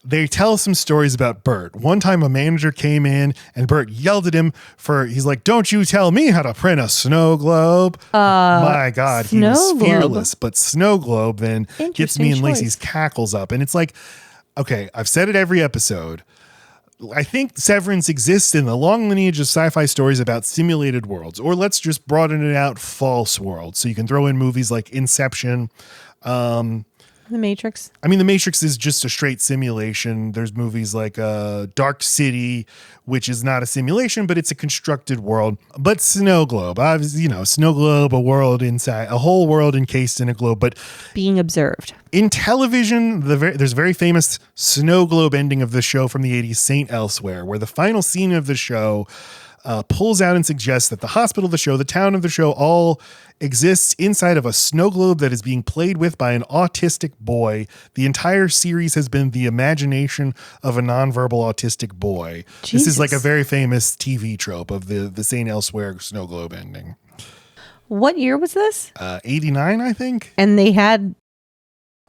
they tell some stories about Bert. One time a manager came in and Bert yelled at him he's like, don't you tell me how to print a snow globe. My God, he was fearless. But snow globe then gets me and Lacey's cackles up. And it's like, okay, I've said it every episode. I think Severance exists in the long lineage of sci-fi stories about simulated worlds, or let's just broaden it out, false worlds. So you can throw in movies like Inception, The Matrix. I mean, The Matrix is just a straight simulation. There's movies like Dark City, which is not a simulation, but it's a constructed world. But Snow Globe, Snow Globe, a whole world encased in a globe, but being observed. In television, there's a very famous Snow Globe ending of the show from the 80s, Saint Elsewhere, where the final scene of the show pulls out and suggests that the hospital of the show, the town of the show, all exists inside of a snow globe that is being played with by an autistic boy. The entire series has been the imagination of a nonverbal autistic boy. Jesus. This is like a very famous TV trope of the St. Elsewhere snow globe ending. What year was this? 89, I think. And they had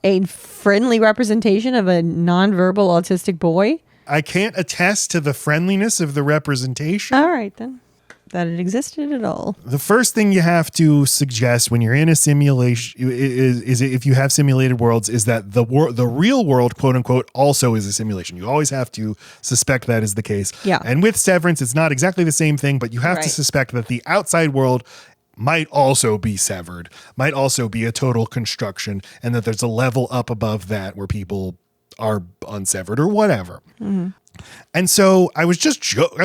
a friendly representation of a nonverbal autistic boy? I can't attest to the friendliness of the representation. All right, then. That it existed at all. The first thing you have to suggest when you're in a simulation is if you have simulated worlds, is that the real world, quote unquote, also is a simulation. You always have to suspect that is the case. Yeah. And with Severance, it's not exactly the same thing, but you have to suspect that the outside world might also be severed, might also be a total construction, and that there's a level up above that where people are unsevered or whatever. Mm-hmm. And so I was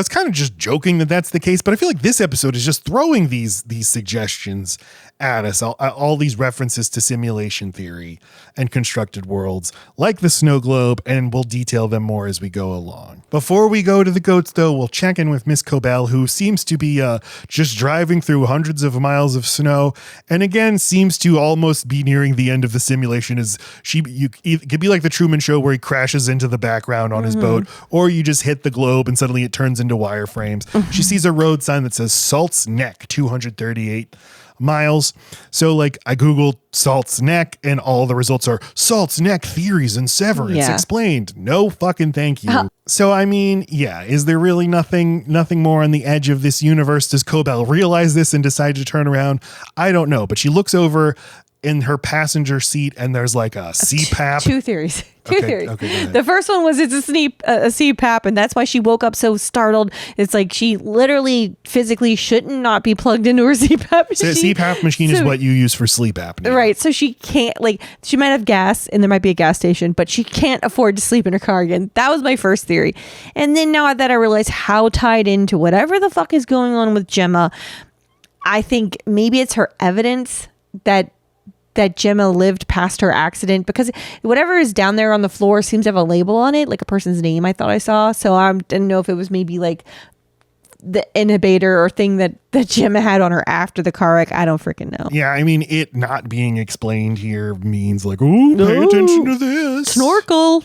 kind of just joking that that's the case, but I feel like this episode is just throwing these suggestions at us, all these references to simulation theory and constructed worlds like the snow globe, and we'll detail them more as we go along. Before we go to the goats, though, we'll check in with Miss Cobell, who seems to be just driving through hundreds of miles of snow, and again seems to almost be nearing the end of the simulation. It could be like the Truman Show where he crashes into the background on his boat, or you just hit the globe and suddenly it turns into wireframes. She sees a road sign that says Salt's Neck, 238 miles. So like I Googled Salt's Neck and all the results are Salt's Neck theories and severance explained. No fucking thank you. So I mean, is there really nothing more on the edge of this universe? Does Cobell realize this and decide to turn around? I don't know, but she looks over in her passenger seat and there's like a CPAP. Two theories. Okay, the first one was it's a CPAP, and that's why she woke up so startled. It's like she literally physically shouldn't not be plugged into her CPAP machine. So CPAP machine is what you use for sleep apnea. Right. So she can't, she might have gas and there might be a gas station, but she can't afford to sleep in her car again. That was my first theory. And then now that I realize how tied into whatever the fuck is going on with Gemma, I think maybe it's her evidence that Gemma lived past her accident, because whatever is down there on the floor seems to have a label on it, like a person's name I thought I saw. So I didn't know if it was maybe like the inhibitor or thing that Gemma had on her after the car wreck. I don't freaking know. Yeah, I mean, it not being explained here means like, oh, pay attention to this. Snorkel.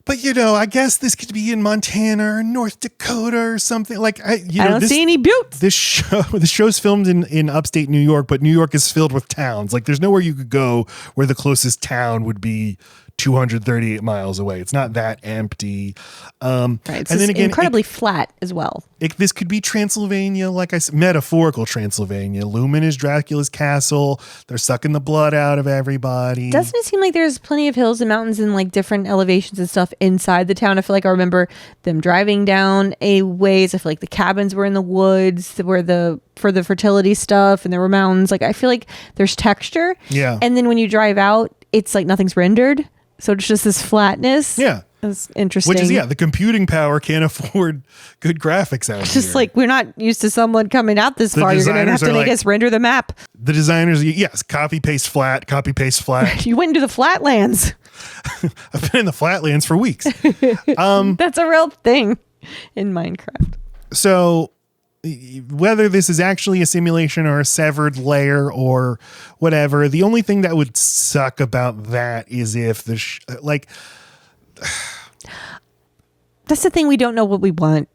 But, I guess this could be in Montana or North Dakota or something. Like, I don't see any buttes. The show's filmed in upstate New York, but New York is filled with towns. Like, there's nowhere you could go where the closest town would be 238 miles away. It's not that empty. Right. It's and then again, incredibly flat as well. This could be Transylvania, like I said, metaphorical Transylvania. Lumen is Dracula's castle. They're sucking the blood out of everybody. Doesn't it seem like there's plenty of hills and mountains and like different elevations and stuff inside the town? I feel like I remember them driving down a ways. I feel like the cabins were in the woods for the fertility stuff, and there were mountains. Like I feel like there's texture. Yeah. And then when you drive out, it's like nothing's rendered. So it's just this flatness. Yeah. That's interesting. Which is, the computing power can't afford good graphics out here. Just like we're not used to someone coming out this far. You're going to have to make us render the map. The designers, yes, copy, paste, flat, copy, paste, flat. You went into the flatlands. I've been in the flatlands for weeks. That's a real thing in Minecraft. So whether this is actually a simulation or a severed layer or whatever, the only thing that would suck about that is if that's the thing, we don't know what we want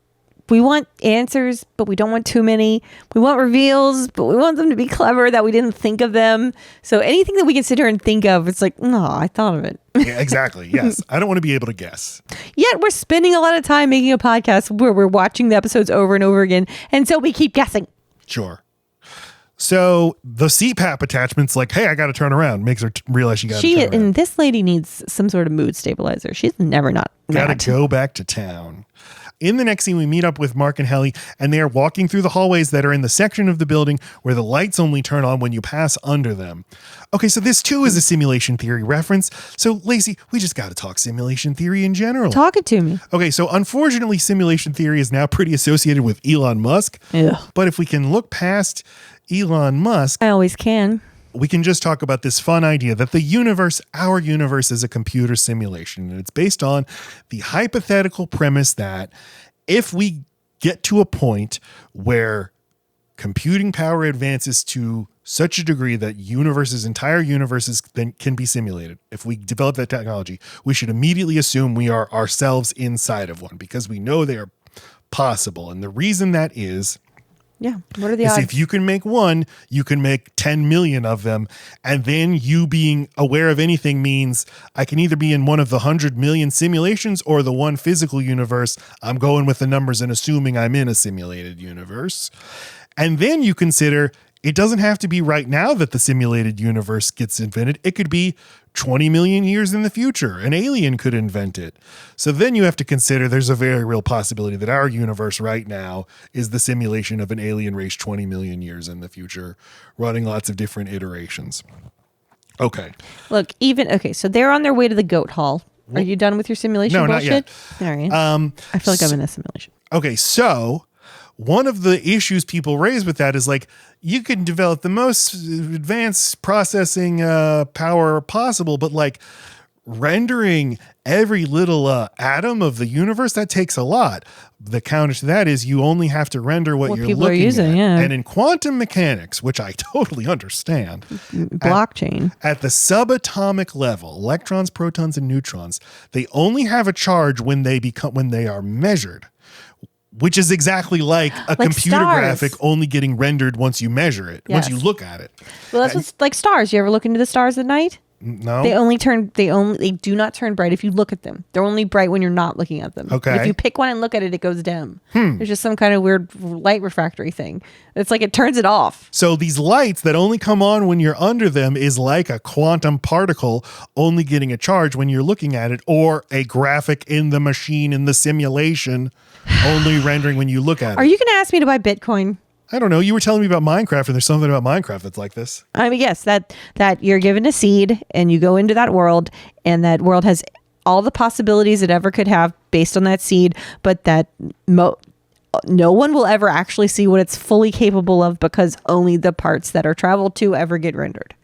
we want answers, but we don't want too many. We want reveals, but we want them to be clever that we didn't think of them. So anything that we can sit here and think of, it's like, no, I thought of it. Yeah, exactly. Yes. I don't want to be able to guess. Yet we're spending a lot of time making a podcast where we're watching the episodes over and over again. And so we keep guessing. Sure. So the CPAP attachment's like, hey, I got to turn around. Makes her realize she got to turn around. And this lady needs some sort of mood stabilizer. She's never not Got mad. to go back to town. In the next scene, we meet up with Mark and Helly, and they are walking through the hallways that are in the section of the building where the lights only turn on when you pass under them. Okay, so this too is a simulation theory reference. So, Lacey, we just got to talk simulation theory in general. Talk it to me. Okay, so unfortunately, simulation theory is now pretty associated with Elon Musk. Ugh. But if we can look past Elon Musk, I always can. we can just talk about this fun idea that the universe, our universe, is a computer simulation. And it's based on the hypothetical premise that if we get to a point where computing power advances to such a degree that entire universes then can be simulated, if we develop that technology, we should immediately assume we are ourselves inside of one because we know they are possible. And the reason that is, Yeah. What are the is odds? if you can make one, you can make 10 million of them. And then you being aware of anything means I can either be in one of the 100 million simulations or the one physical universe. I'm going with the numbers and assuming I'm in a simulated universe. And then you consider it doesn't have to be right now that the simulated universe gets invented. It could be 20 million years in the future. An alien could invent it. So then you have to consider there's a very real possibility that our universe right now is the simulation of an alien race 20 million years in the future, running lots of different iterations. Okay. Look, so they're on their way to the goat hall. Are you done with your simulation No, not bullshit? yet. All right. I feel like I'm in a simulation. Okay, so one of the issues people raise with that is like, you can develop the most advanced processing power possible, but like rendering every little atom of the universe, that takes a lot. The counter to that is you only have to render what you're people are looking using, at. yeah. And in quantum mechanics, which I totally understand, Blockchain. at the subatomic level, electrons, protons, and neutrons, they only have a charge when they are measured. Which is exactly like a computer stars. graphic only getting rendered once you measure it, once you look at it. Well, that's what's like stars. You ever look into the stars at night? No. They do not turn bright if you look at them. They're only bright when you're not looking at them. Okay. But if you pick one and look at it, it goes dim. There's just some kind of weird light refractory thing. It's like it turns it off. So these lights that only come on when you're under them is like a quantum particle only getting a charge when you're looking at it, or a graphic in the machine in the simulation only rendering when you look at it. Are you going to ask me to buy Bitcoin? I don't know. You were telling me about Minecraft, and there's something about Minecraft that's like this. I mean, yes, that you're given a seed and you go into that world, and that world has all the possibilities it ever could have based on that seed, but that no one will ever actually see what it's fully capable of because only the parts that are traveled to ever get rendered.